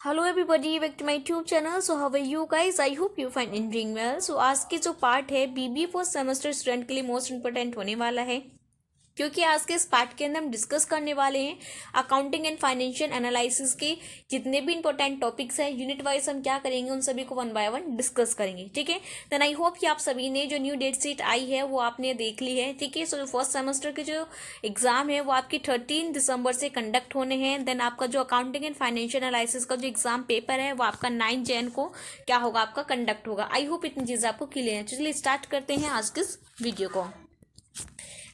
Hello everybody, back to my YouTube channel. So how are you guys? I hope you find in doing well. So आज के जो part है BBA first semester student के लिए most important होने वाला है, क्योंकि आज के इस पार्ट के अंदर हम डिस्कस करने वाले हैं अकाउंटिंग एंड फाइनेंशियल एनालिसिस के जितने भी इंपॉर्टेंट टॉपिक्स हैं। यूनिट वाइज हम क्या करेंगे, उन सभी को वन बाय वन डिस्कस करेंगे। ठीक है, देन आई होप कि आप सभी ने जो न्यू डेट शीट आई है वो आपने देख ली है। ठीक है, सो फर्स्ट सेमेस्टर के जो एग्जाम है वो आपकी 13 दिसंबर से कंडक्ट होने हैं। देन आपका जो अकाउंटिंग एंड फाइनेंशियल एनालिसिस का जो एग्जाम पेपर है वो आपका 9 जैन को क्या होगा, आपका कंडक्ट होगा। आई होप इतनी चीज़ें आपको क्लियर है। चलिए स्टार्ट करते हैं आज के इस वीडियो को।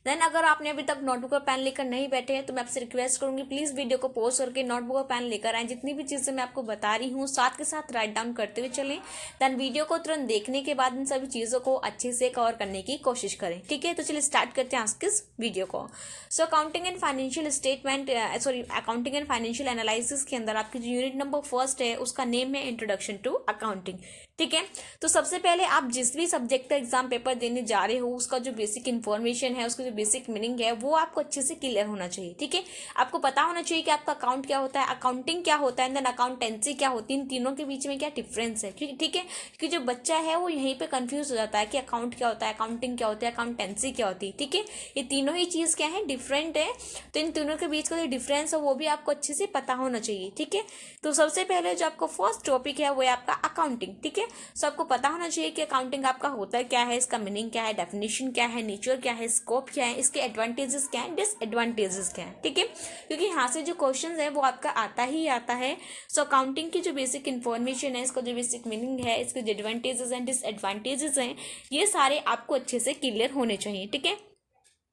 देन अगर आपने अभी तक नोटबुक और पेन लेकर नहीं बैठे हैं तो मैं आपसे रिक्वेस्ट करूंगी, प्लीज वीडियो को पॉज करके नोटबुक और पेन लेकर आए। जितनी भी चीजें मैं आपको बता रही हूँ साथ के साथ राइट डाउन करते हुए चलें। देन वीडियो को तुरंत देखने के बाद इन सभी चीजों को अच्छे से कवर करने की कोशिश करें। ठीक है, तो चलिए स्टार्ट करते हैं आज के इस वीडियो को। So accounting and financial statement accounting and financial analysis के अंदर आपकी जो यूनिट नंबर फर्स्ट है उसका नेम है इंट्रोडक्शन टू अकाउंटिंग। ठीक है, तो सबसे पहले आप जिस भी सब्जेक्ट का एग्जाम पेपर देने जा रहे हो उसका जो बेसिक इन्फॉर्मेशन है, उसका जो बेसिक मीनिंग है वो आपको अच्छे से क्लियर होना चाहिए। ठीक है, आपको पता होना चाहिए कि आपका अकाउंट क्या होता है, अकाउंटिंग क्या होता है, देन अकाउंटेंसी क्या होती है, इन तीनों के बीच में क्या डिफरेंस है। ठीक है, क्योंकि जो बच्चा है वो यहीं पे कंफ्यूज हो जाता है कि अकाउंट क्या होता है, अकाउंटिंग क्या होता है, अकाउंटेंसी क्या होती है। ठीक है, ये तीनों ही चीज़ क्या है, डिफरेंट है। तो इन तीनों के बीच का जो डिफरेंस है वो भी आपको अच्छे से पता होना चाहिए। ठीक है, तो सबसे पहले जो आपका फर्स्ट टॉपिक है वो है आपका अकाउंटिंग। ठीक है, सो आपको पता होना चाहिए कि अकाउंटिंग आपका होता है क्या है, इसका मीनिंग क्या है, डेफिनेशन क्या है, नेचर क्या है, स्कोप क्या है, इसके एडवांटेजेस क्या है, डिसएडवांटेजेस क्या है। ठीक है, क्योंकि यहाँ से जो क्वेश्चन है वो आपका आता ही आता है। सो अकाउंटिंग की जो बेसिक इन्फॉर्मेशन है, इसका जो बेसिक मीनिंग है, इसके जो एडवांटेजेस एंड डिसएडवांटेजेस हैं, ये सारे आपको अच्छे से क्लियर होने चाहिए। ठीक है,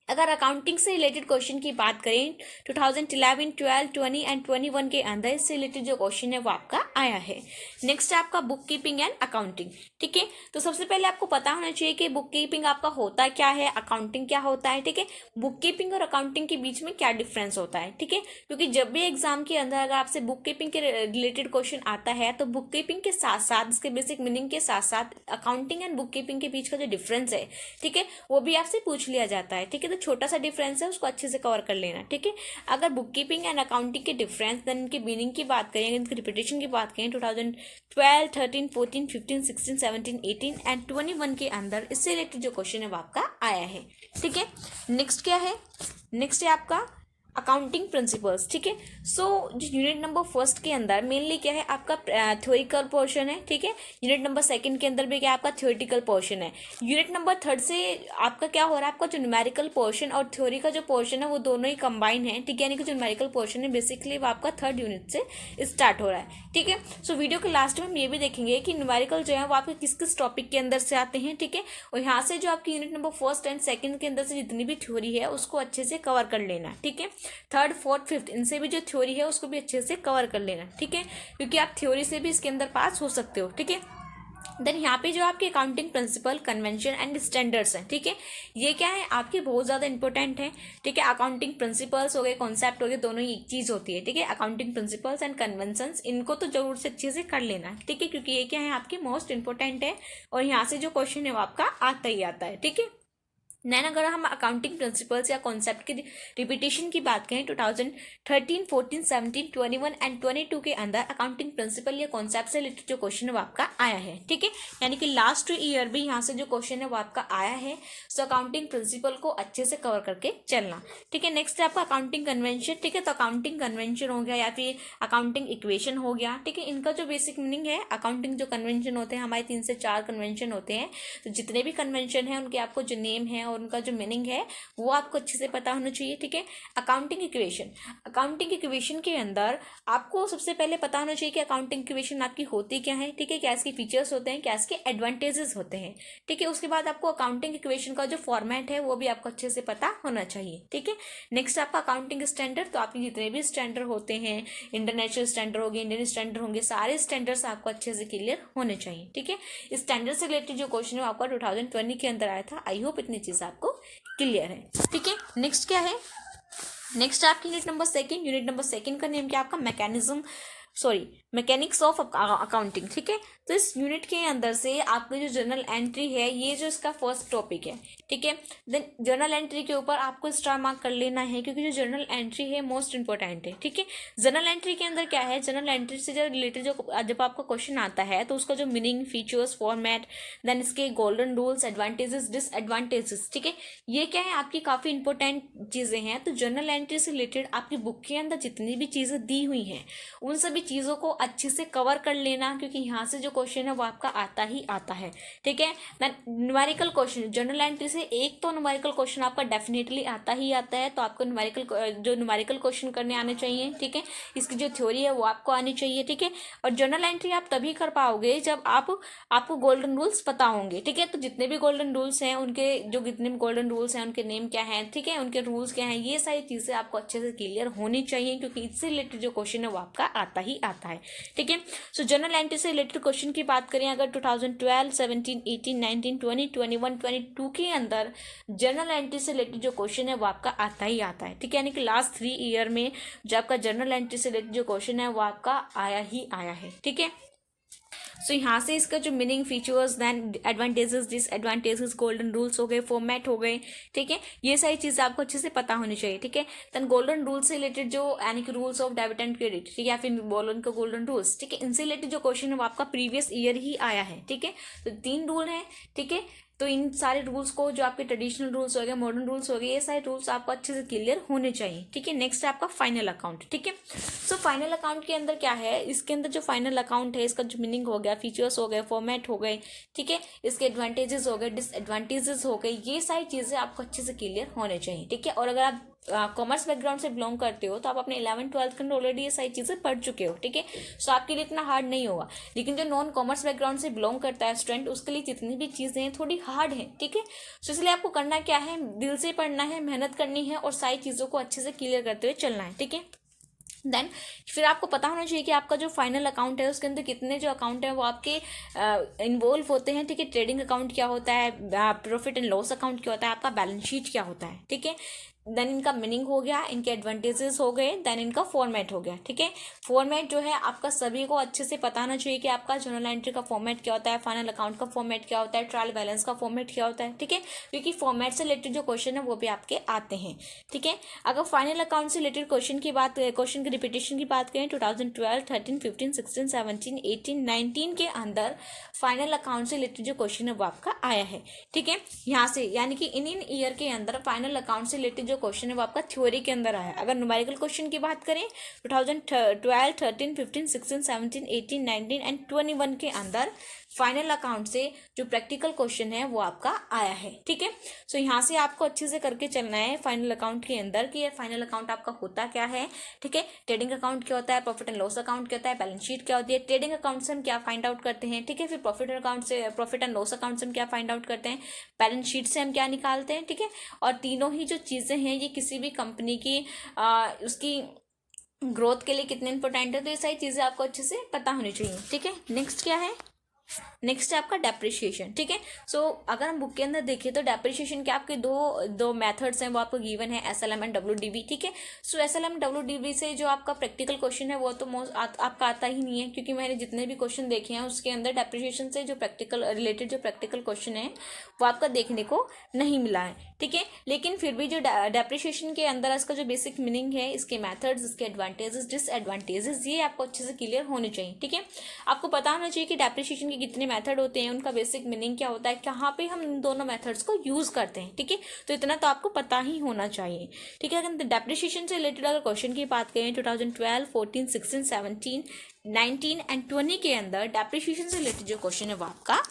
अगर अकाउंटिंग से रिलेटेड क्वेश्चन की बात करें 2011, 12, 20 एंड 21 के अंदर इससे रिलेटेड जो क्वेश्चन है वो आपका आया है। नेक्स्ट है आपका बुक कीपिंग एंड अकाउंटिंग। ठीक है, तो सबसे पहले आपको पता होना चाहिए कि बुक कीपिंग आपका होता क्या है, अकाउंटिंग क्या होता है। ठीक है, बुक कीपिंग और अकाउंटिंग के बीच में क्या डिफरेंस होता है। ठीक है, क्योंकि जब भी एग्जाम के अंदर अगर आपसे बुक कीपिंग के रिलेटेड क्वेश्चन आता है तो बुक कीपिंग के साथ साथ इसके बेसिक मीनिंग के साथ साथ अकाउंटिंग एंड बुक कीपिंग के बीच का जो डिफरेंस है, ठीक है, वो भी आपसे पूछ लिया जाता है। ठीक है, तो छोटा सा डिफरेंस है, उसको अच्छे से कवर कर लेना। ठीक है, अगर बुक कीपिंग एंड अकाउंटिंग के डिफरेंस देन इनकी मीनिंग की बात करें, इनकी रिपीटेशन की बात करें 2012, 13, 14, 15, 16, 17, 18 एंड 21 के अंदर इससे रिलेटेड जो क्वेश्चन है वो आपका आया है। ठीक है, नेक्स्ट क्या है, नेक्स्ट है आपका अकाउंटिंग प्रिंसिपल्स। ठीक है, सो जो यूनिट नंबर फर्स्ट के अंदर मेनली क्या है, आपका थ्योरिकल पोर्शन है। ठीक है, यूनिट नंबर सेकंड के अंदर भी क्या आपका थ्योरिटिकल पोर्शन है। यूनिट नंबर थर्ड से आपका क्या हो रहा है, आपका जो न्यूमेरिकल पोर्शन और थ्योरी का जो पोर्शन है वो दोनों ही कंबाइन है। ठीक है, यानी कि जो न्यूमेरिकल पोर्शन है बेसिकली वो आपका थर्ड यूनिट से स्टार्ट हो रहा है। ठीक है, सो वीडियो के लास्ट में हम ये भी देखेंगे कि न्यूमेरिकल जो है वो आपके किस किस टॉपिक के अंदर से आते हैं। ठीक है, और यहाँ से जो आपकी unit number first and second के अंदर से जितनी भी थ्योरी है उसको अच्छे से कवर कर लेना। ठीक है, थर्ड, फोर्थ, फिफ्थ इनसे भी जो थ्योरी है उसको भी अच्छे से कवर कर लेना। ठीक है, क्योंकि आप थ्योरी से भी इसके अंदर पास हो सकते हो। ठीक है, देन यहाँ पे जो आपके accounting principle, convention and standards हैं, ठीक है, ये क्या है आपके बहुत ज़्यादा इंपॉर्टेंट है। ठीक है, अकाउंटिंग प्रिंसिपल्स हो गए, कॉन्सेप्ट हो गए, दोनों ही एक चीज़ होती है। ठीक है, अकाउंटिंग प्रिंसिपल्स एंड कन्वेंशंस, इनको तो जरूर से अच्छे से कर लेना। ठीक है, क्योंकि ये क्या है आपके मोस्ट इंपॉर्टेंट है और यहाँ से जो क्वेश्चन है वो आपका आता ही आता है। ठीक है, नैन अगर हम अकाउंटिंग प्रिंसिपल्स या कॉन्सेप्ट की रिपीटेशन की बात करें 2013, 14, 17, 21 एंड 22 के अंदर अकाउंटिंग प्रिंसिपल या कॉन्सेप्ट से रिलेटेड जो क्वेश्चन है वो आपका आया है। ठीक है, यानी कि लास्ट ईयर भी यहाँ से जो क्वेश्चन है वो आपका आया है। सो अकाउंटिंग प्रिंसिपल को अच्छे से कवर करके चलना। ठीक है, नेक्स्ट है आपका अकाउंटिंग कन्वेंशन। ठीक है, तो अकाउंटिंग कन्वेंशन हो गया या फिर अकाउंटिंग इक्वेशन हो गया। ठीक है, इनका जो बेसिक मीनिंग है, अकाउंटिंग जो कन्वेंशन होते हैं हमारे 3 से 4 कन्वेंशन होते हैं। तो जितने भी कन्वेंशन है उनके आपको जो नेम है और उनका जो मीनिंग है वो आपको अच्छे से पता होना चाहिए। ठीक है, अकाउंटिंग इक्वेशन, अकाउंटिंग इक्वेशन के अंदर आपको सबसे पहले पता होना चाहिए कि अकाउंटिंग इक्वेशन आपकी होती क्या है। ठीक है, क्या इसके फीचर्स होते हैं, क्या इसके एडवांटेजेस होते हैं। ठीक है, उसके बाद आपको अकाउंटिंग इक्वेशन का जो फॉर्मेट है वो भी आपको अच्छे से पता होना चाहिए। ठीक है, नेक्स्ट आपका अकाउंटिंग स्टैंडर्ड, तो आपके जितने भी स्टैंडर्ड होते हैं, इंटरनेशनल स्टैंडर्ड हो गए, इंडियन स्टैंडर्ड होंगे, सारे स्टैंडर्ड्स आपको अच्छे से क्लियर होने चाहिए। ठीक है, स्टैंडर्ड से रिलेटेड जो क्वेश्चन है आपका 2020 के अंदर आया था। आई होप इतनी चीज़ आपको क्लियर है। ठीक है, नेक्स्ट क्या है, नेक्स्ट आपकी यूनिट नंबर सेकंड का नेम क्या आपका mechanism sorry mechanics of accounting, ठीक है। तो इस यूनिट के अंदर से आपकी जो जर्नल एंट्री है, ये जो इसका फर्स्ट टॉपिक है, ठीक है। देन जर्नल एंट्री के ऊपर आपको स्टार मार्क कर लेना है, क्योंकि जो जर्नल एंट्री है मोस्ट इंपॉर्टेंट है, ठीक है। जर्नल एंट्री के अंदर क्या है, जर्नल एंट्री से जो रिलेटेड जो जब आपका क्वेश्चन आता है तो उसका जो मीनिंग, फीचर्स, फॉर्मेट, देन इसके गोल्डन रूल्स, एडवांटेजेस, डिसएडवांटेजेस, ठीक है, ये क्या है आपकी काफ़ी इंपॉर्टेंट चीज़ें हैं। तो जर्नल एंट्री से रिलेटेड आपकी बुक के अंदर जितनी भी चीज़ें दी हुई हैं उन सभी चीज़ों को अच्छे से कवर कर लेना, क्योंकि यहाँ से जो क्वेश्चन है वो आपका आता ही आता है, ठीक है। Then numerical question, journal entry से एक तो न्यूमेरिकल क्वेश्चन आपका डेफिनेटली आता ही आता है, तो आपको न्यूमेरिकल क्वेश्चन करने आने चाहिए, ठीक है। इसकी जो थ्योरी है वो आपको आनी चाहिए, ठीक है। और जर्नल एंट्री आप तभी कर पाओगे जब आपको गोल्डन रूल्स पता होंगे, ठीक है। तो जितने भी गोल्डन रूल्स हैं उनके जो जितने भी गोल्डन रूल्स हैं उनके नेम क्या हैं, ठीक है, उनके रूल्स क्या हैं, ये सारी चीज़ें आपको अच्छे से क्लियर होनी चाहिए, क्योंकि इससे रिलेटेड जो क्वेश्चन है वो आपका आता ही आता है, ठीक है। सो जर्नल एंट्री से रिलेटेड क्वेश्चन की बात करें अगर 2012, 17, 18, 19, 20, 21, 22 के अंदर जर्नल एंट्री से रिलेटेड जो क्वेश्चन है वो आपका आता ही आता है, ठीक है। यानी कि लास्ट 3 ईयर में जो आपका जर्नल एंट्री से रिलेटेड जो क्वेश्चन है वो आपका आया ही आया है, ठीक है। सो यहाँ से इसका जो meaning, features, then advantages, disadvantages, golden rules हो गए, फॉर्मेट हो गए, ठीक है, ये सारी चीज़ें आपको अच्छे से पता होनी चाहिए, ठीक है। देन गोल्डन रूल से रिलेटेड जो यानी कि rules of debit and credit, ठीक है, या फिर बोलन का गोल्डन रूल्स, ठीक है, इनसे रिलेटेड जो क्वेश्चन है वो आपका प्रीवियस ईयर ही आया है, ठीक है। तो 3 रूल हैं, ठीक है। तो इन सारे रूल्स को, जो आपके ट्रेडिशनल रूल्स हो गए, मॉडर्न रूल्स हो गए, ये सारे रूल्स आपको अच्छे से क्लियर होने चाहिए, ठीक है। नेक्स्ट है आपका फाइनल अकाउंट, ठीक है। सो फाइनल अकाउंट के अंदर क्या है, इसके अंदर जो फाइनल अकाउंट है इसका जो मीनिंग हो गया, फीचर्स हो गए, फॉर्मेट हो गए, ठीक है, इसके एडवांटेजेस हो गए, डिसएडवांटेजेस हो गए, ये सारी चीज़ें आपको अच्छे से क्लियर होने चाहिए, ठीक है। और अगर आप कॉमर्स बैकग्राउंड से बिलोंग करते हो तो आप अपने 11th-12th के अंदर ऑलरेडी ये सारी चीज़ें पढ़ चुके हो, ठीक है। सो आपके लिए इतना हार्ड नहीं होगा, लेकिन जो नॉन कॉमर्स बैकग्राउंड से बिलोंग करता है स्टूडेंट, उसके लिए जितनी भी चीज़ें हैं थोड़ी हार्ड हैं, ठीक है। सो इसलिए आपको करना क्या है, दिल से पढ़ना है, मेहनत करनी है और सारी चीज़ों को अच्छे से क्लियर करते हुए चलना है, ठीक है। देन फिर आपको पता होना चाहिए कि आपका जो फाइनल अकाउंट है उसके अंदर कितने जो अकाउंट है वो आपके इन्वॉल्व होते हैं, ठीक है। ट्रेडिंग अकाउंट क्या होता है, प्रॉफिट एंड लॉस अकाउंट क्या होता है, आपका बैलेंस शीट क्या होता है, ठीक है। देन इनका मीनिंग हो गया, इनके एडवांटेजेस हो गए, देन इनका फॉर्मेट हो गया, ठीक है। फॉर्मेट जो है आपका सभी को अच्छे से पता होना चाहिए कि आपका जर्नल एंट्री का फॉर्मेट क्या होता है, फाइनल अकाउंट का फॉर्मेट क्या होता है, ट्रायल बैलेंस का फॉर्मेट क्या होता है, ठीक है, क्योंकि फॉर्मेट से रिलेटेड जो क्वेश्चन है वो भी आपके आते हैं, ठीक है। अगर फाइनल अकाउंट से रिलेटेड क्वेश्चन की रिपीटेशन की बात करें 2012, 13, 15, 16, 17, 18, 19 के अंदर फाइनल अकाउंट से रिलेटेड जो क्वेश्चन है वो आपका आया है, ठीक है। यहाँ से यानी कि इन ईयर के अंदर फाइनल अकाउंट से रिलेटेड जो क्वेश्चन है वो आपका थ्योरी के अंदर आया है। अगर न्यूमेरिकल क्वेश्चन की बात करें 2012, 13, 15, 16, 17, 18, 19 एंड 21 के अंदर फाइनल अकाउंट से जो प्रैक्टिकल क्वेश्चन है वो आपका आया है, ठीक है। सो यहाँ से आपको अच्छे से करके चलना है फाइनल अकाउंट के अंदर कि फाइनल अकाउंट आपका होता क्या है, ठीक है। ट्रेडिंग अकाउंट क्या होता है, प्रॉफिट एंड लॉस अकाउंट क्या होता है, बैलेंस शीट क्या होती है, ट्रेडिंग अकाउंट से हम क्या फाइंड आउट करते हैं, ठीक है। फिर प्रॉफिट एंड लॉस अकाउंट से हम क्या फाइंड आउट करते हैं, बैलेंस शीट से हम क्या निकालते हैं, ठीक है। और तीनों ही जो चीज़ें हैं ये किसी भी कंपनी की उसकी ग्रोथ के लिए कितने इंपॉर्टेंट है, तो ये सारी चीज़ें आपको अच्छे से पता होनी चाहिए, ठीक है। नेक्स्ट क्या है, नेक्स्ट है आपका डेप्रिशिएशन, ठीक है। सो अगर हम बुक के अंदर देखें तो डेप्रिशिएशन के आपके दो मेथड्स हैं वो आपको गिवन है, SLM एंड WDV, ठीक है। सो SLM WDV से जो आपका प्रैक्टिकल क्वेश्चन है वो तो आपका आता ही नहीं है, क्योंकि मैंने जितने भी क्वेश्चन देखे हैं उसके अंदर डेप्रिशिएशन से जो प्रैक्टिकल रिलेटेड जो प्रैक्टिकल क्वेश्चन है वो आपका देखने को नहीं मिला है, ठीक है। लेकिन फिर भी जो डेप्रिशिएशन के अंदर इसका जो बेसिक मीनिंग है, इसके मेथड्स, इसके एडवांटेजेस, डिसएडवांटेजेस, ये आपको अच्छे से क्लियर होने चाहिए, ठीक है। आपको पता होना चाहिए कि डेप्रिशिएशन के कितने मेथड होते हैं, उनका बेसिक मीनिंग क्या होता है, कहाँ पे हम इन दोनों मेथड्स को यूज करते हैं, ठीक है। तो इतना तो आपको पता ही होना चाहिए, ठीक है। अगर डेप्रिशिएशन से रिलेटेड अगर क्वेश्चन की बात करें 2012, 14, 16, 17, 19 एंड 20 के अंदर डेप्रिशिएशन से रिलेटेड जो क्वेश्चन है वो आपका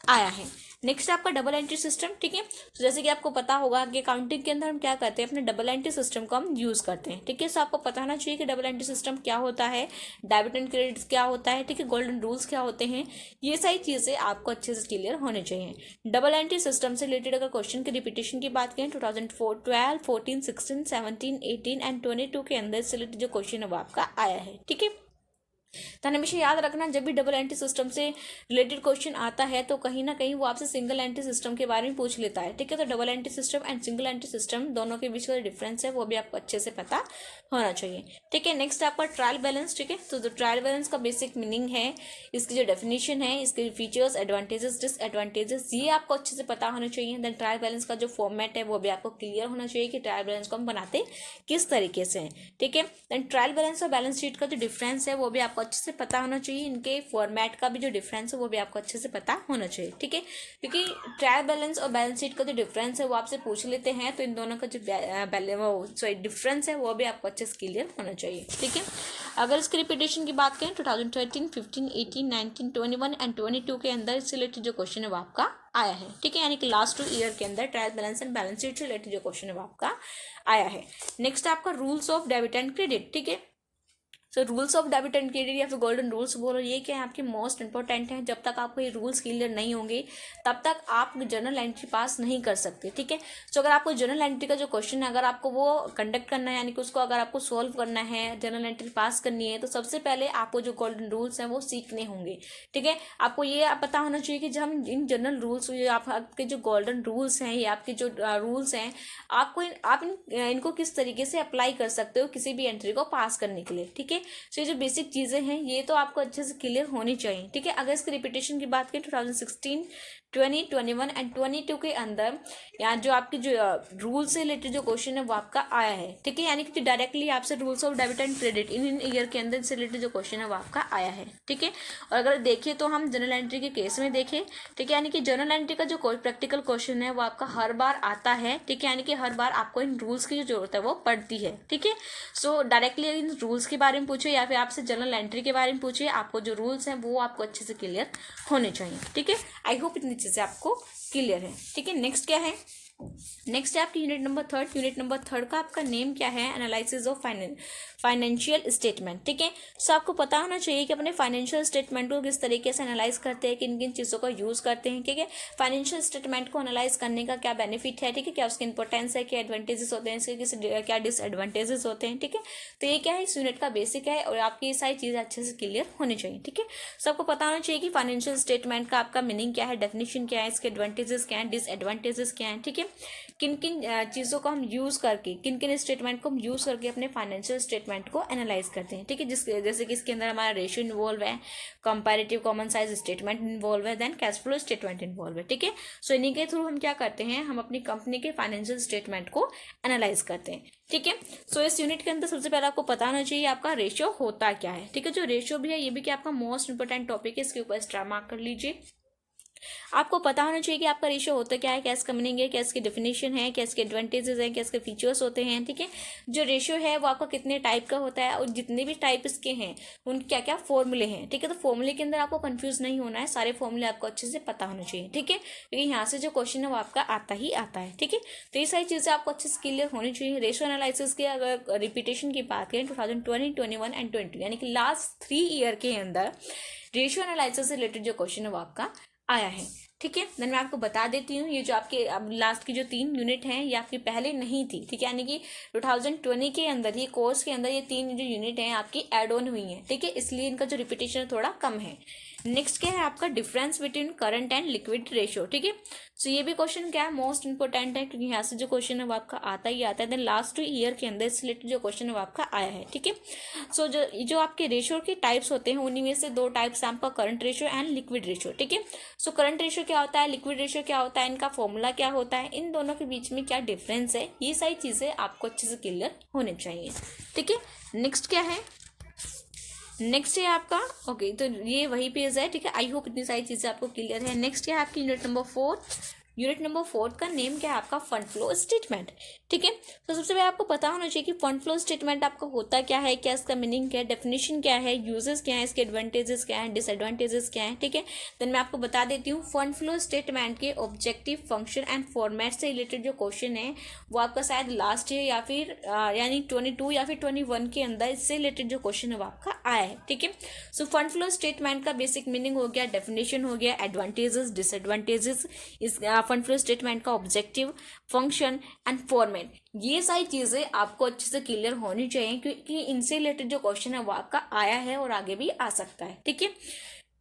आया है। नेक्स्ट आपका डबल एंट्री सिस्टम, ठीक है। तो जैसे कि आपको पता होगा कि अकाउंटिंग के अंदर हम क्या करते हैं, अपने डबल एंट्री सिस्टम को हम यूज करते हैं, ठीक है। सो आपको पता होना चाहिए कि डबल एंट्री सिस्टम क्या होता है, डेबिट एंड क्रेडिट क्या होता है, ठीक है, गोल्डन रूल्स क्या होते हैं, ये सारी चीज़ें आपको अच्छे से क्लियर होने चाहिए। डबल एंट्री सिस्टम से रिलेटेड अगर क्वेश्चन की रिपीटेशन की बात करें 2012, 14, 16, 17, 18 एंड 22 के अंदर से रिलेटेड जो क्वेश्चन है वो आपका आया है, ठीक है। तो हमेशा याद रखना, जब भी डबल एंट्री सिस्टम से रिलेटेड क्वेश्चन आता है तो कहीं ना कहीं वो आपसे सिंगल एंट्री सिस्टम के बारे में पूछ लेता है, ठीक है। तो double entry system and single entry system दोनों के बीच का डिफरेंस है वो भी आपको अच्छे से पता होना चाहिए, ठीक है। नेक्स्ट आपका ट्रायल बैलेंस, ठीक है। तो जो ट्रायल बैलेंस का बेसिक मीनिंग है, इसकी जो डेफिनेशन है, इसके फीचर्स, एडवांटेजेस, डिसएडवांटेजेस, ये आपको अच्छे से पता होना चाहिए। देन ट्रायल बैलेंस का जो फॉर्मेट है वो भी आपको क्लियर होना चाहिए कि ट्रायल बैलेंस को हम बनाते किस तरीके से हैं, ठीक है। देन ट्रायल बैलेंस और बैलेंस शीट का जो डिफरेंस है वो भी आपको अच्छे से पता होना चाहिए। इनके फॉर्मेट का भी जो डिफरेंस है वो भी आपको अच्छे से पता होना चाहिए, ठीक है। क्योंकि ट्रायल बैलेंस और बैलेंस शीट का जो डिफरेंस है वो आपसे पूछ लेते हैं, तो इन दोनों का जो डिफरेंस है वो भी आपको अच्छे से क्लियर होना चाहिए, ठीक है। अगर इसके रिपीटेशन की बात करें 2013, 15, 18, 19, 21 एंड 22 के अंदर इससे रिलेटेड जो क्वेश्चन है वो आपका आया है, ठीक है। यानी कि लास्ट 2 ईयर के अंदर trial balance and balance sheet से रिलेटेड जो क्वेश्चन है वो आपका आया है। नेक्स्ट आपका rules of debit and credit, ठीक है। So rules of debit and credit या फिर गोल्डन रूल्स बोलो, ये क्या है, आपके मोस्ट इंपॉर्टेंट है। जब तक आपको ये रूल्स क्लियर नहीं होंगे तब तक आप जर्नल एंट्री पास नहीं कर सकते, ठीक है। सो अगर आपको जर्नल एंट्री का जो क्वेश्चन है अगर आपको वो कंडक्ट करना है, यानी कि उसको अगर आपको सॉल्व करना है, जर्नल एंट्री पास करनी है, तो सबसे पहले आपको जो गोल्डन रूल्स हैं वो सीखने होंगे, ठीक है। आपको ये पता होना चाहिए कि जब हम इन जनरल रूल्स, आपके जो गोल्डन रूल्स हैं, ये आपके जो रूल्स हैं, इनको किस तरीके से अप्लाई कर सकते हो किसी भी एंट्री को पास करने के लिए, ठीक है। सो ये जो बेसिक चीज़ें हैं ये तो आपको अच्छे से क्लियर होनी चाहिए, ठीक है। अगर इसकी रिपीटेशन की बात करें 2016, 20, 21 एंड 22 के अंदर यहाँ जो आपकी जो रूल से रिलेटेड जो क्वेश्चन है वो आपका आया है, ठीक है। यानी कि डायरेक्टली आपसे rules of debit and credit in year के अंदर से रिलेटेड जो क्वेश्चन है वो आपका आया है, ठीक है। और अगर देखिए तो हम जनरल एंट्री के केस में देखें, ठीक है, यानी कि जनरल एंट्री का जो प्रैक्टिकल क्वेश्चन है वो आपका हर बार आता है, ठीक है। यानी कि हर बार आपको इन रूल्स की जो जरूरत है वो पड़ती है, ठीक है। सो डायरेक्टली इन रूल्स के बारे में पूछे या फिर आपसे जनरल एंट्री के बारे में पूछिए, आपको जो रूल्स हैं वो आपको अच्छे से क्लियर होने चाहिए, ठीक है। आई होप इतनी चीज़ें आपको क्लियर है, ठीक है। नेक्स्ट क्या है, नेक्स्ट है आपकी यूनिट नंबर 3। यूनिट नंबर 3 का आपका नेम क्या है, एनालिसिस ऑफ फाइनेंशियल स्टेटमेंट, ठीक है। सो आपको पता होना चाहिए कि अपने फाइनेंशियल स्टेटमेंट को किस तरीके से एनालाइज करते हैं, किन किन चीज़ों का यूज़ करते हैं, ठीक है। फाइनेंशियल स्टेटमेंट को एनालाइज करने का क्या बेनिफिट है, ठीक है, क्या उसकी इंपॉर्टेंस है, क्या एडवांटेजेस होते हैं इसके, क्या डिसएडवांटेजेस होते हैं, ठीक है। तो ये क्या है, इस यूनिट का बेसिक है और आपकी ये सारी चीज़ें अच्छे से क्लियर होनी चाहिए, ठीक है। सो आपको पता होना चाहिए कि फाइनेंशियल स्टेटमेंट का आपका मीनिंग क्या है, डेफिनेशन क्या है, इसके एडवांटेजेस क्या है, डिसएडवांटेजेस क्या है, ठीक है। किन किन चीज़ों को हम यूज़ करके, किन किन स्टेटमेंट को हम यूज़ करके अपने फाइनेंशियल स्टेटमेंट को एनालाइज करते हैं, ठीक है। जैसे कि इसके अंदर हमारा रेशियो इन्वॉल्व है, comparative common size statement involve है, then cash flow statement involve है, ठीक है। सो इन्हीं के थ्रू हम क्या करते हैं, हम अपनी कंपनी के फाइनेंशियल स्टेटमेंट को एनालाइज करते हैं, ठीक है। सो इस यूनिट के अंदर सबसे पहले आपको पता होना चाहिए आपका रेशियो होता क्या है, ठीक है। जो रेशियो भी है ये भी क्या आपका मोस्ट इंपोर्टेंट टॉपिक है, इसके ऊपर स्टार मार्क कर लीजिए। आपको पता होना चाहिए कि आपका रेशियो होता क्या है, क्या इसका मीनिंग है, क्या इसकी डेफिनेशन है, क्या इसके एडवांटेजेस है, क्या इसके फीचर्स होते हैं, ठीक है। जो रेशियो है वो आपका कितने टाइप का होता है और जितने भी टाइप इसके हैं उन क्या क्या फॉर्मूले हैं, ठीक है। तो फॉर्मूले के अंदर आपको कंफ्यूज नहीं होना है, सारे फॉर्मूले आपको अच्छे से पता होने चाहिए, ठीक है। क्योंकि यहाँ से जो क्वेश्चन है वो आपका आता ही आता है, ठीक है। तो ये सारी चीज़ें आपको अच्छे से क्लियर होनी चाहिए। रेशियो एनालिसिस के अगर रिपीटेशन की बात करें 2020, 21 एंड 22 यानी कि लास्ट 3 ईयर के अंदर रेशियो एनालिसिस से रिलेटेड जो क्वेश्चन है वो आपका आया है, ठीक है। देन मैं आपको बता देती हूँ ये जो आपके अब लास्ट की जो 3 यूनिट हैं ये आपकी पहले नहीं थी, ठीक है। यानी कि 2020 के अंदर ये कोर्स के अंदर ये 3 जो यूनिट हैं आपकी एड ऑन हुई हैं, ठीक है, इसलिए इनका जो रिपीटेशन थोड़ा कम है। नेक्स्ट क्या है आपका difference between current and liquid ratio, ठीक है। सो ये भी क्वेश्चन क्या है मोस्ट इंपोर्टेंट है, क्योंकि यहाँ से जो क्वेश्चन है वो आपका आता ही आता है। देन लास्ट ईयर के अंदर इससे रिलेटेड जो क्वेश्चन है वो आपका आया है, ठीक है। सो जो आपके रेशियो के टाइप्स होते हैं उन्हीं में से 2 टाइप्स हैं आपका current ratio and liquid ratio, ठीक है। सो करंट रेशियो क्या होता है, लिक्विड रेशियो क्या होता है, इनका फॉर्मूला क्या होता है, इन दोनों के बीच में क्या डिफरेंस है, ये सारी चीज़ें आपको अच्छे से क्लियर होनी चाहिए, ठीक है। नेक्स्ट क्या है, नेक्स्ट है आपका ओके तो ये वही पेज है, ठीक है। आई होप इतनी सारी चीज़ें आपको क्लियर है। नेक्स्ट क्या है आपकी यूनिट नंबर 4। यूनिट नंबर 4 का नेम क्या है आपका फंड फ्लो स्टेटमेंट, ठीक है। तो सबसे पहले आपको पता होना चाहिए कि फंड फ्लो स्टेटमेंट आपका होता क्या है, क्या इसका मीनिंग क्या है, डेफिनेशन क्या है, यूजेस क्या है, इसके एडवांटेजेस क्या है, डिसएडवांटेजेस क्या है, ठीक है। देन मैं आपको बता देती हूँ फंड फ्लो स्टेटमेंट के ऑब्जेक्टिव, फंक्शन एंड फॉर्मेट से रिलेटेड जो क्वेश्चन है वो आपका शायद लास्ट ईयर या फिर यानी 22 या फिर 21 के अंदर इससे रिलेटेड जो क्वेश्चन है वो आपका आया है, ठीक है। सो फंड फ्लो स्टेटमेंट का बेसिक मीनिंग हो गया, डेफिनेशन हो गया, एडवांटेजेस, डिसएडवांटेजेस, इस फंड फ्लो स्टेटमेंट का ऑब्जेक्टिव, फंक्शन एंड फॉर्मेट, ये सारी चीजें आपको अच्छे से क्लियर होनी चाहिए, क्योंकि इनसे रिलेटेड जो क्वेश्चन है वो आपका आया है और आगे भी आ सकता है। ठीक है,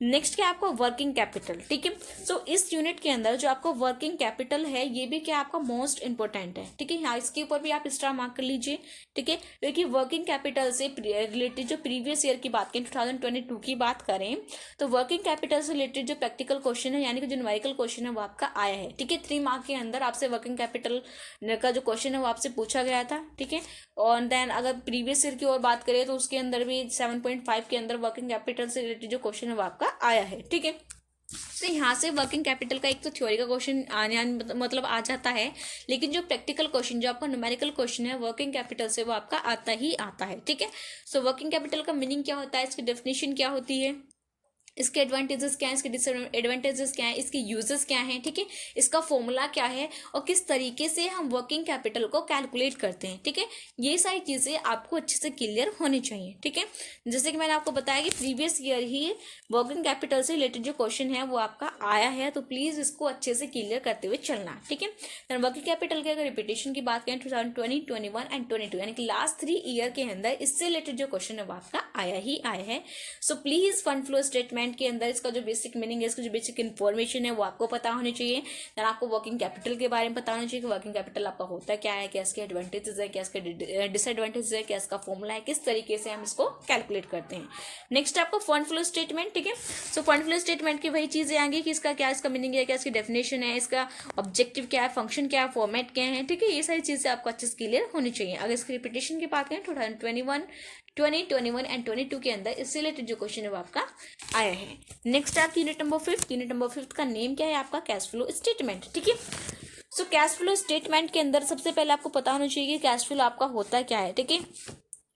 नेक्स्ट क्या आपका वर्किंग कैपिटल। ठीक है, सो इस यूनिट के अंदर जो आपका वर्किंग कैपिटल है ये भी क्या आपका मोस्ट इंपॉर्टेंट है। ठीक है, यहाँ इसके ऊपर भी आप स्टार मार्क कर लीजिए। ठीक है, क्योंकि वर्किंग कैपिटल से रिलेटेड जो प्रीवियस ईयर की बात करें, 2022 की बात करें, तो वर्किंग कैपिटल से रिलेटेड जो प्रैक्टिकल क्वेश्चन है यानी कि जो न्यूमेरिकल क्वेश्चन है वो आपका आया है। ठीक है, 3 मार्क के अंदर आपसे वर्किंग कैपिटल का जो क्वेश्चन है वो आपसे पूछा गया था। ठीक है, और देन अगर प्रीवियस ईयर की और बात करें तो उसके अंदर भी 7.5 के अंदर वर्किंग कैपिटल से रिलेटेड जो क्वेश्चन है वो आपका आया है। ठीक है, तो यहाँ से वर्किंग कैपिटल का एक तो थ्योरी का क्वेश्चन आने मतलब आ जाता है, लेकिन जो प्रैक्टिकल क्वेश्चन जो आपका न्यूमेरिकल क्वेश्चन है वर्किंग कैपिटल से वो आपका आता ही आता है। ठीक है, सो वर्किंग कैपिटल का मीनिंग क्या होता है, इसकी डेफिनेशन क्या होती है, इसके एडवांटेजेस क्या है, इसके डिसएडवांटेजेस क्या है, इसके यूजेस क्या हैं। ठीक है, इसका फॉर्मूला क्या है और किस तरीके से हम वर्किंग कैपिटल को कैलकुलेट करते हैं। ठीक है, ये सारी चीज़ें आपको अच्छे से क्लियर होनी चाहिए। ठीक है, जैसे कि मैंने आपको बताया कि प्रीवियस ईयर ही वर्किंग कैपिटल से रिलेटेड जो क्वेश्चन है वो आपका आया है, तो प्लीज़ इसको अच्छे से क्लियर करते हुए चलना। ठीक है, देन वर्किंग कैपिटल के अगर रिपीटेशन की बात करें 2020, 21 एंड 22 यानी कि लास्ट 3 ईयर के अंदर इससे रिलेटेड जो क्वेश्चन है वो आपका आया ही आया है। So please fund flow statement के अंदर इसका जो बेसिक मीनिंग है, इसका जो बेसिक इन्फॉर्मेशन है वो आपको पता होनी चाहिए। देन आपको वर्किंग कैपिटल के बारे में पता होना चाहिए कि वर्किंग कैपिटल आपका होता क्या है, क्या इसके एडवांटेजेस है, क्या इसके डिसएडवांटेजेस है, क्या इसका फॉर्मूला है, किस तरीके से हम इसको कैलकुलेट करते हैं। नेक्स्ट आपको फंड फ्लो स्टेटमेंट। ठीक है, सो फंड फ्लो स्टेटमेंट की वही चीजें आएंगी कि इसका क्या इसका मीनिंग है, क्या इसकी डेफिनेशन है, इसका ऑब्जेक्टिव क्या है, फंक्शन क्या है, फॉर्मेट क्या है। ठीक है, ये सारी चीजें आपको अच्छे से क्लियर होनी चाहिए। अगर इसकी रिपीटेशन की बात करें 2021, 2021 एंड 22 के अंदर इससे रिलेटेड जो क्वेश्चन है वो आपका आया है। नेक्स्ट आप यूनिट नंबर 5 का नेम क्या है आपका, कैश फ्लो स्टेटमेंट। ठीक है, सो कैश फ्लो स्टेटमेंट के अंदर सबसे पहले आपको पता होना चाहिए कि कैश फ्लो आपका होता क्या है। ठीक है,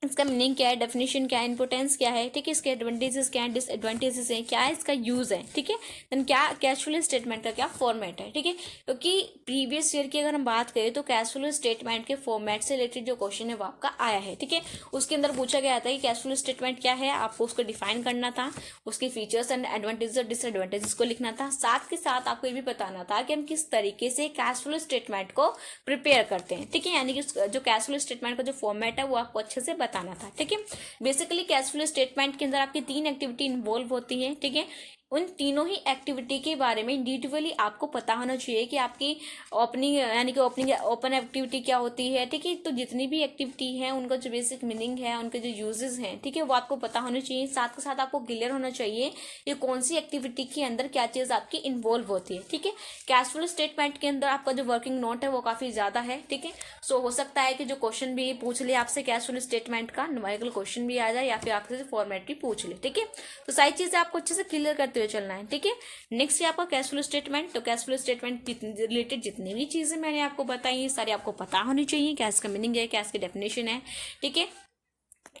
इसका मीनिंग क्या है, डेफिनेशन क्या है, इंपोर्टेंस क्या है। ठीक है, इसके एडवांटेजेस क्या है, डिसएडवांटेजेस हैं, क्या है इसका यूज है। ठीक है, देन क्या कैश फ्लो स्टेटमेंट का क्या फॉर्मेट है। ठीक है, क्योंकि प्रीवियस ईयर की अगर हम बात करें तो कैश फ्लो स्टेटमेंट के फॉर्मेट से रिलेटेड जो क्वेश्चन है वो आपका आया है। ठीक है, उसके अंदर पूछा गया था कि कैश फ्लो स्टेटमेंट क्या है, आपको उसको डिफाइन करना था, उसके फीचर्स एंड एडवांटेजेस और डिसएडवांटेजेस को लिखना था, साथ के साथ आपको ये भी बताना था कि हम किस तरीके से कैश फ्लो स्टेटमेंट को प्रिपेयर करते हैं। ठीक है, यानी कि जो कैश फ्लो स्टेटमेंट का जो फॉर्मेट है वो आपको अच्छे से बताना था। ठीक है, बेसिकली कैश फ्लो स्टेटमेंट के अंदर आपकी 3 एक्टिविटी इन्वॉल्व होती है। ठीक है, उन तीनों ही एक्टिविटी के बारे में इंडिविजुअली आपको पता होना चाहिए कि आपकी ओपनिंग यानी कि ओपन एक्टिविटी क्या होती है। ठीक है, तो जितनी भी एक्टिविटी है उनका जो बेसिक मीनिंग है, उनके जो यूजेस हैं, ठीक है, वो आपको पता होना चाहिए। साथ के साथ आपको क्लियर होना चाहिए कि कौन सी एक्टिविटी के अंदर क्या चीज़ आपकी इन्वॉल्व होती है। ठीक है, कैश फ्लो स्टेटमेंट के अंदर आपका जो वर्किंग नोट है वो काफ़ी ज़्यादा है। ठीक है, सो हो सकता है कि जो क्वेश्चन भी पूछ ले आपसे कैश फ्लो स्टेटमेंट का न्यूमेरिकल क्वेश्चन भी आ जाए या फिर आपसे फॉर्मेट भी पूछ ले। ठीक है, तो सारी चीज़ें आपको अच्छे से क्लियर करते हुए चलना है। ठीक है, नेक्स्ट है आपका कैश फ्लो स्टेटमेंट। तो कैश फ्लो स्टेटमेंट रिलेटेड जितनी भी चीजें मैंने आपको बताई ये सारी आपको पता होनी चाहिए, क्या इसका मीनिंग है, क्या इसकी डेफिनेशन है। ठीक है,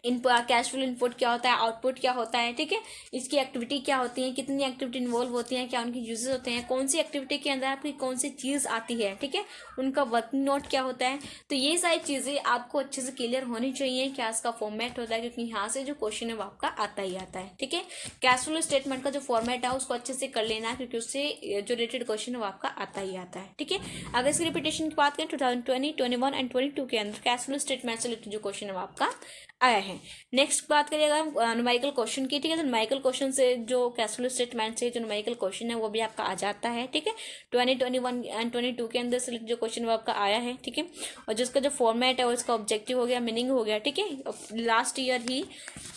कैश फ्लो इनपुट क्या होता है, आउटपुट क्या होता है। ठीक है, इसकी एक्टिविटी क्या होती है, कितनी एक्टिविटी इन्वॉल्व होती है, क्या उनके यूजेस होते हैं, कौन सी एक्टिविटी के अंदर आपकी कौन सी चीज़ आती है। ठीक है, उनका वर्किंग नोट क्या होता है। तो ये सारी चीज़ें आपको अच्छे से क्लियर होनी चाहिए, क्या इसका फॉर्मेट होता है, क्योंकि यहाँ से जो क्वेश्चन है वो आपका आता ही आता है। ठीक है, कैश फ्लो स्टेटमेंट का जो फॉर्मेट है उसको अच्छे से कर लेना, क्योंकि उससे जो रिलेटेड क्वेश्चन है वो आपका आता ही आता है। ठीक है, अगर इसकी रिपीटेशन की बात करें 2020, 21 एंड 22 के अंदर कैश फ्लो स्टेटमेंट से रिलेटेड जो क्वेश्चन है वो आपका आया है। नेक्स्ट बात करिएगा हम न्यूमेरिकल क्वेश्चन की। ठीक है, तो न्यूमेरिकल क्वेश्चन से जो कैश फ्लो स्टेटमेंट से जो न्यूमेरिकल क्वेश्चन है वो भी आपका आ जाता है। ठीक है, 2021 एंड 22 के अंदर से जो क्वेश्चन वो आपका आया है। ठीक है, और जिसका जो फॉर्मेट है और इसका ऑब्जेक्टिव हो गया, मीनिंग हो गया। ठीक है, लास्ट ईयर ही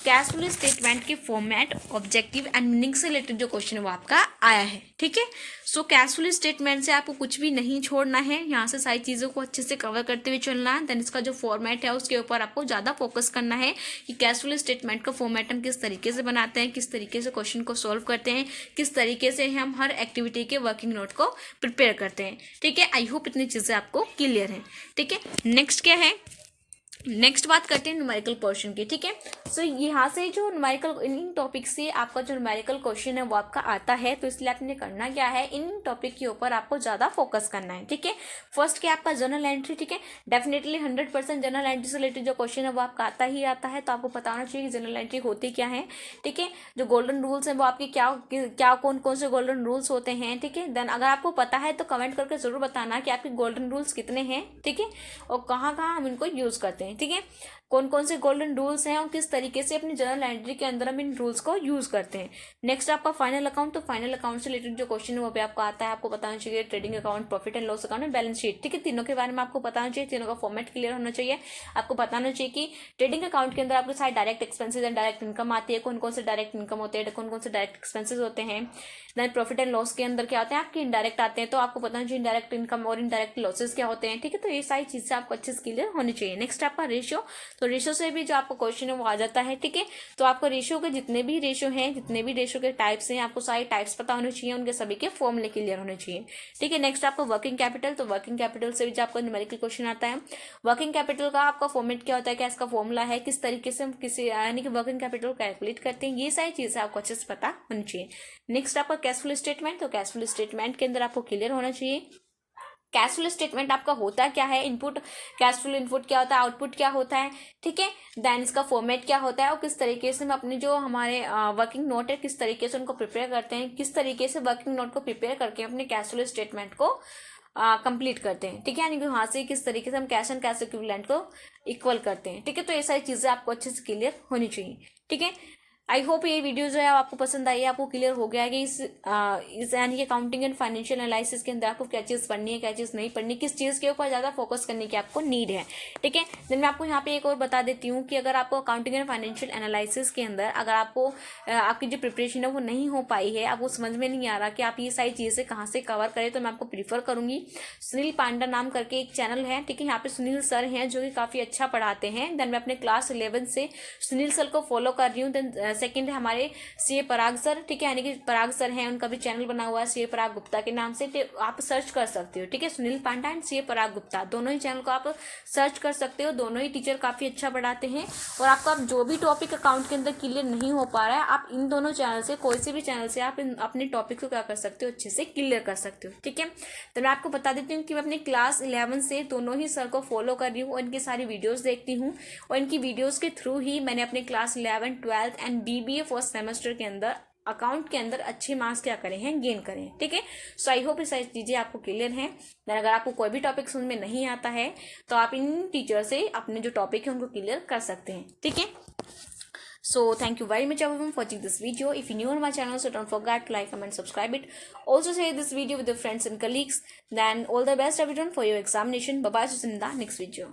कैश फ्लो स्टेटमेंट के फॉर्मेट, ऑब्जेक्टिव एंड मीनिंग से रिलेटेड जो क्वेश्चन है वो आपका आया है। ठीक है, सो कैश फ्लो स्टेटमेंट से आपको कुछ भी नहीं छोड़ना है, यहाँ से सारी चीज़ों को अच्छे से कवर करते हुए चलना है। देन इसका जो फॉर्मेट है उसके ऊपर आपको ज़्यादा फोकस करना है कि कैश फ्लो स्टेटमेंट का फॉर्मेट हम किस तरीके से बनाते हैं, किस तरीके से क्वेश्चन को सॉल्व करते हैं, किस तरीके से हम हर एक्टिविटी के वर्किंग नोट को प्रिपेयर करते हैं। ठीक है, आई होप इतनी चीज़ें आपको क्लियर हैं। ठीक है, नेक्स्ट क्या है, नेक्स्ट बात करते हैं न्यूमेरिकल पोर्शन की, ठीक है। सो यहाँ से जो न्यूमेरिकल इन टॉपिक से आपका जो न्यूमेरिकल क्वेश्चन है वो आपका आता है, तो इसलिए आपने करना क्या है, इन टॉपिक के ऊपर आपको ज़्यादा फोकस करना है, ठीक है। फर्स्ट क्या आपका जर्नल एंट्री, ठीक है। डेफिनेटली 100% जर्नल एंट्री से रिलेटेड जो क्वेश्चन है वो आपका आता ही आता है, तो आपको पता होना चाहिए कि जर्नल एंट्री होती क्या है, ठीक है। जो गोल्डन रूल्स हैं वो आपके क्या कौन कौन से गोल्डन रूल्स होते हैं, ठीक है। देन अगर आपको पता है तो कमेंट करके जरूर बताना कि आपके गोल्डन रूल्स कितने हैं, ठीक है, और कहाँ कहाँ हम इनको यूज़ करते हैं, ठीक है। कौन कौन से गोल्डन रूल्स हैं और किस तरीके से अपनी जर्नल एंट्री के अंदर हम इन रूल्स को यूज करते हैं। नेक्स्ट आपका फाइनल अकाउंट, तो फाइनल अकाउंट से रिलेटेड जो क्वेश्चन है वो भी आपको आता है। आपको पता होना चाहिए trading account, profit and loss account, balance sheet, ठीक है। तीनों के बारे में आपको पता होना चाहिए, तीनों का फॉर्मेट क्लियर होना चाहिए। आपको पता होना चाहिए कि ट्रेडिंग अकाउंट के अंदर आपके सारे direct expenses and direct income आती है, कौन कौन से डायरेक्ट इनकम होते हैं, कौन कौन से डायरेक्ट एक्सपेंसेस होते हैं। देन प्रॉफिट एंड लॉस के अंदर क्या होते हैं, आपके इनडायरेक्ट आते हैं, तो आपको पता होना चाहिए इनडायरेक्ट इनकम और इनडायरेक्ट लॉसेस क्या होते हैं, ठीक है। तो ये सारी चीजें आपको अच्छे से क्लियर होनी चाहिए। नेक्स्ट आपका रेशियो, तो रेशियो से भी जो आपका क्वेश्चन है वो आ जाता है, ठीक है। तो आपको रेशियो के जितने भी रेशियो हैं, जितने भी रेशियो के टाइप्स हैं, आपको सारे टाइप्स पता होने चाहिए, उनके सभी के फॉर्मूले क्लियर होने चाहिए, ठीक है। नेक्स्ट आपको वर्किंग कैपिटल, तो वर्किंग कैपिटल से भी जो आपको न्यूमेरिकल क्वेश्चन आता है, वर्किंग कैपिटल का आपका फॉर्मेट क्या होता है, क्या इसका फॉर्मूला है, किस तरीके से हम किसी यानी कि वर्किंग कैपिटल कैलकुलेट करते हैं, ये सारी चीजें आपको अच्छे से पता होनी चाहिए। नेक्स्ट आपका कैश फ्लो स्टेटमेंट, तो कैश फ्लो स्टेटमेंट के अंदर आपको क्लियर होना चाहिए कैश फ्लो स्टेटमेंट आपका होता क्या है, इनपुट कैश फ्लो इनपुट क्या होता है, आउटपुट क्या होता है, ठीक है। देन इसका फॉर्मेट क्या होता है और किस तरीके से हम अपने जो हमारे वर्किंग नोट है किस तरीके से उनको प्रिपेयर करते हैं, किस तरीके से वर्किंग नोट को प्रिपेयर करके अपने कैश फ्लो स्टेटमेंट को कंप्लीट करते हैं, ठीक है। यानी कि वहां से किस तरीके से हम कैश एंड कैश इक्विवेलेंट को इक्वल करते हैं, ठीक है। तो ये सारी चीजें आपको अच्छे से क्लियर होनी चाहिए, ठीक है। आई होप ये वीडियो जो है आपको पसंद आई है, आपको क्लियर हो गया है कि इस यानी कि अकाउंटिंग एंड फाइनेंशियल एनालिसिस के अंदर आपको क्या चीज़ पढ़नी है, क्या चीज़ नहीं पढ़नी, किस चीज़ के ऊपर ज़्यादा फोकस करने की आपको नीड है, ठीक है। देन मैं आपको यहाँ पे एक और बता देती हूँ कि अगर आपको अकाउंटिंग एंड फाइनेंशियल एनालिसिस के अंदर अगर आपको आपकी जो प्रिपरेशन है वो नहीं हो पाई है, आपको समझ में नहीं आ रहा कि आप ये सारी चीज़ें कहाँ से कवर करें, तो मैं आपको प्रीफर करूँगी सुनील पांडा नाम करके एक चैनल है, ठीक है। यहाँ पे सुनील सर हैं जो कि काफ़ी अच्छा पढ़ाते हैं। देन मैं अपने क्लास 11 से सुनील सर को फॉलो कर रही हूँ। देन सेकेंड है हमारे सीए पराग सर, ठीक है, यानी कि पराग सर हैं, उनका भी चैनल बना हुआ है सीए पराग गुप्ता के नाम से, आप सर्च कर सकते हो, ठीक है। सुनील पांडा एंड सीए पराग गुप्ता दोनों ही चैनल को आप सर्च कर सकते हो। दोनों ही टीचर काफी अच्छा पढ़ाते हैं और आपका जो भी टॉपिक अकाउंट के अंदर क्लियर नहीं हो पा रहा है, आप इन दोनों चैनल से कोई से भी चैनल से आप अपने टॉपिक को क्या कर सकते हो, अच्छे से क्लियर कर सकते हो, ठीक है। तो मैं आपको बता देती हूँ कि मैं अपनी क्लास 11 से दोनों ही सर को फॉलो कर रही हूँ और इनकी सारी वीडियोस देखती हूँ और इनकी वीडियोस के थ्रू ही मैंने अपने class 11, 12 and BBA first semester के अंदर अकाउंट के अंदर अच्छे मार्क्स क्या करे हैं, गेन करें, ठीक है। सो आई होप ये सारी चीजें आपको क्लियर हैं। देन अगर आपको कोई भी टॉपिक समझ में नहीं आता है तो आप इन टीचर से अपने जो टॉपिक है उनको क्लियर कर सकते हैं, ठीक है। So thank you very much everyone for watching this video. If you're new on my channel, so don't forget to like, comment, subscribe it. Also share this video with your friends and colleagues. Then all the best everyone for your examination. Bye bye, see you in the next video.